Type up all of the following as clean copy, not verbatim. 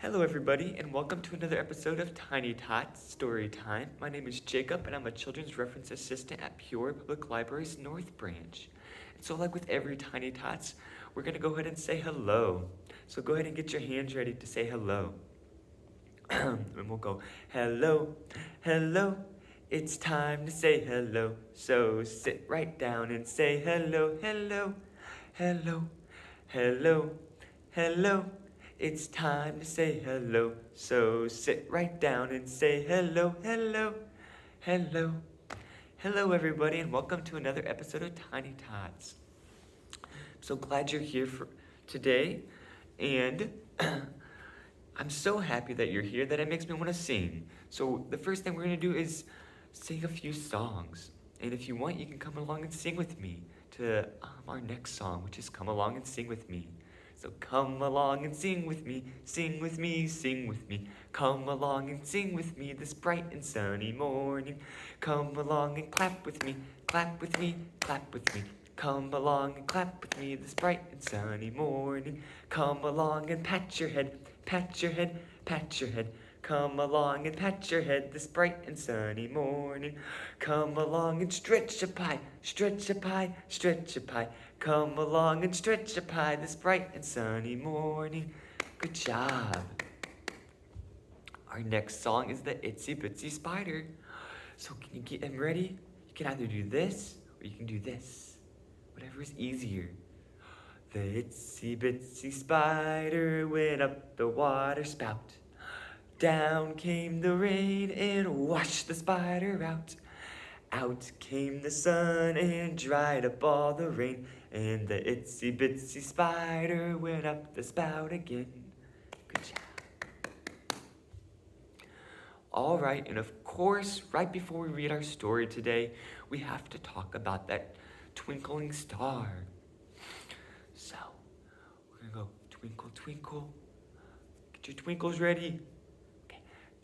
Hello, everybody, and welcome to another episode of Tiny Tots Storytime. My name is Jacob, and I'm a children's reference assistant at Peoria Public Library's North Branch. And so, like with every Tiny Tots, we're going to go ahead and say hello. So go ahead and get your hands ready to say hello. And we'll go, hello, hello. It's time to say hello. So sit right down and say hello, hello, hello, hello, hello. It's time to say hello, so sit right down and say hello, hello, hello. Hello, everybody, and welcome to another episode of Tiny Tots. I'm so glad you're here for today, and I'm so happy that you're here that it makes me want to sing. So the first thing we're going to do is sing a few songs, and if you want, you can come along and sing with me to our next song, which is Come Along and Sing With Me. So come along and sing with me, sing with me, sing with me. Come along and sing with me this bright and sunny morning. Come along and clap with me, clap with me, clap with me. Come along and clap with me this bright and sunny morning. Come along and pat your head, pat your head, pat your head. Come along and pat your head this bright and sunny morning. Come along and stretch a pie, stretch a pie, stretch a pie. Come along and stretch a pie this bright and sunny morning. Good job. Our next song is the Itsy Bitsy Spider. So can you get them ready? You can either do this or you can do this. Whatever is easier. The itsy bitsy spider went up the water spout. Down came the rain and washed the spider out. Out came the sun and dried up all the rain. And the itsy bitsy spider went up the spout again. Good job. All right, and of course, right before we read our story today, we have to talk about that twinkling star. So, we're gonna go twinkle, twinkle. Get your twinkles ready.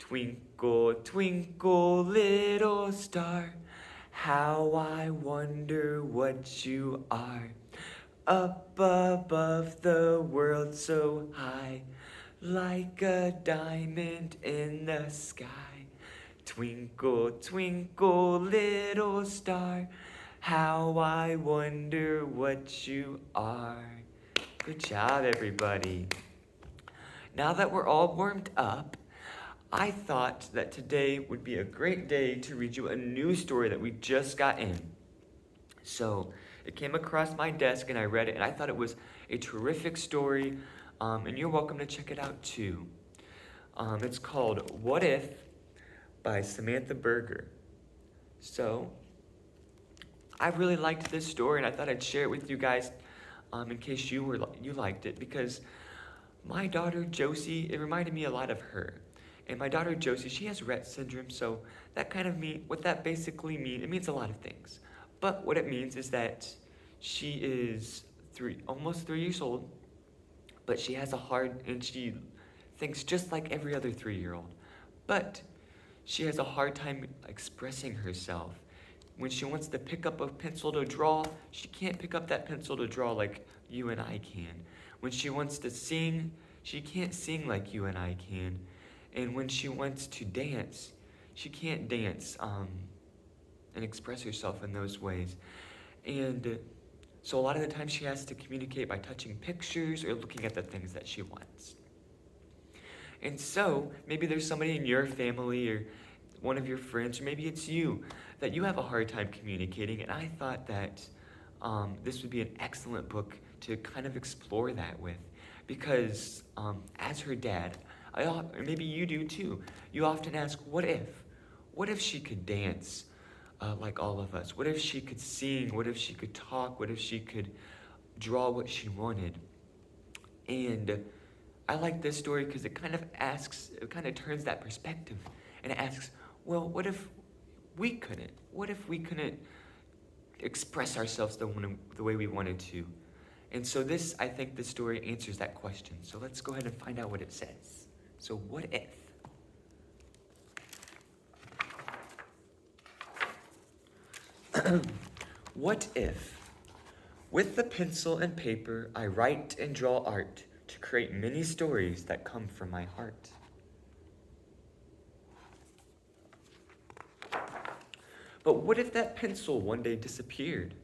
Twinkle, twinkle, little star, how I wonder what you are. Up above the world so high, like a diamond in the sky. Twinkle, twinkle, little star, how I wonder what you are. Good job, everybody. Now that we're all warmed up, I thought that today would be a great day to read you a new story that we just got in. So it came across my desk and I read it and I thought it was a terrific story, and you're welcome to check it out too. It's called What If by Samantha Berger. So I really liked this story and I thought I'd share it with you guys in case you liked it, because my daughter Josie, it reminded me a lot of her. And my daughter Josie, she has Rett syndrome, so what that basically means, it means a lot of things. But what it means is that she is almost 3 years old, but she has and she thinks just like every other 3-year-old. But she has a hard time expressing herself. When she wants to pick up a pencil to draw, she can't pick up that pencil to draw like you and I can. When she wants to sing, she can't sing like you and I can. And when she wants to dance, she can't dance and express herself in those ways. And so a lot of the time she has to communicate by touching pictures or looking at the things that she wants. And so maybe there's somebody in your family or one of your friends, or maybe it's you, that you have a hard time communicating. And I thought that this would be an excellent book to kind of explore that with. Because as her dad, or maybe you do too, you often ask, what if? What if she could dance like all of us? What if she could sing? What if she could talk? What if she could draw what she wanted? And I like this story because it kind of turns that perspective. And it asks, well, what if we couldn't? What if we couldn't express ourselves the way we wanted to? And so I think this story answers that question. So let's go ahead and find out what it says. So what if? What if? With the pencil and paper, I write and draw art to create many stories that come from my heart. But what if that pencil one day disappeared?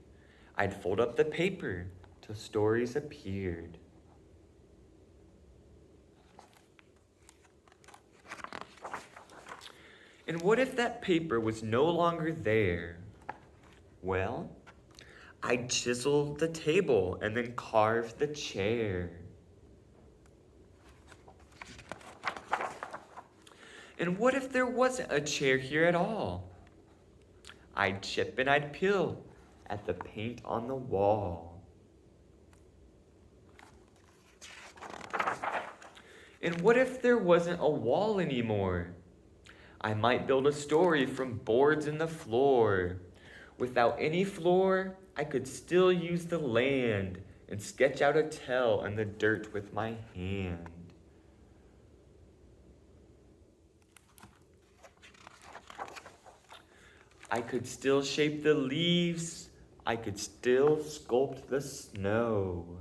I'd fold up the paper till stories appeared. And what if that paper was no longer there? Well, I'd chisel the table and then carve the chair. And what if there wasn't a chair here at all? I'd chip and I'd peel at the paint on the wall. And what if there wasn't a wall anymore? I might build a story from boards in the floor. Without any floor, I could still use the land and sketch out a tell in the dirt with my hand. I could still shape the leaves. I could still sculpt the snow.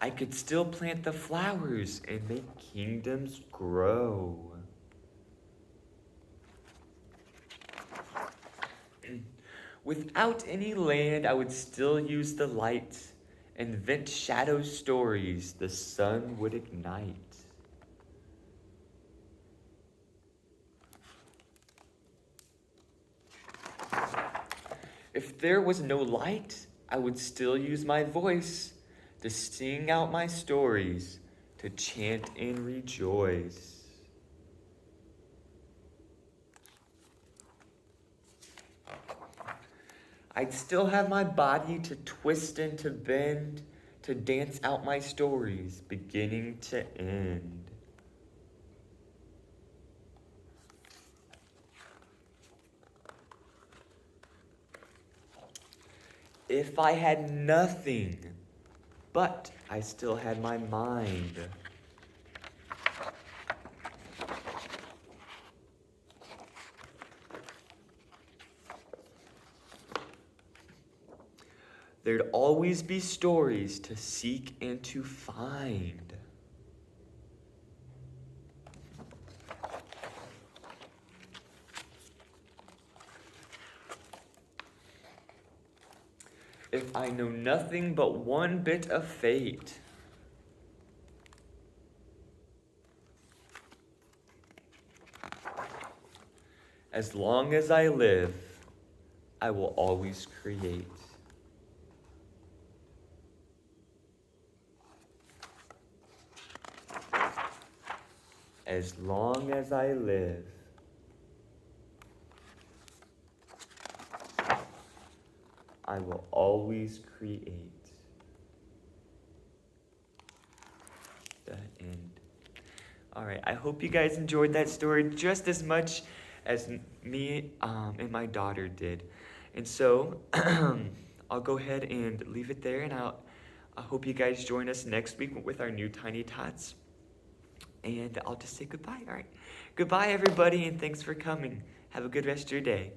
I could still plant the flowers and make kingdoms grow. Without any land, I would still use the light, invent shadow stories the sun would ignite. If there was no light, I would still use my voice to sing out my stories, to chant and rejoice. I'd still have my body to twist and to bend, to dance out my stories, beginning to end. If I had nothing, but I still had my mind. There'd always be stories to seek and to find. If I know nothing but one bit of fate, as long as I live, I will always create. As long as I live, I will always create. The end. All right, I hope you guys enjoyed that story just as much as me and my daughter did. And so I'll go ahead and leave it there, and I hope you guys join us next week with our new Tiny Tots. And I'll just say goodbye. All right. Goodbye, everybody, and thanks for coming. Have a good rest of your day.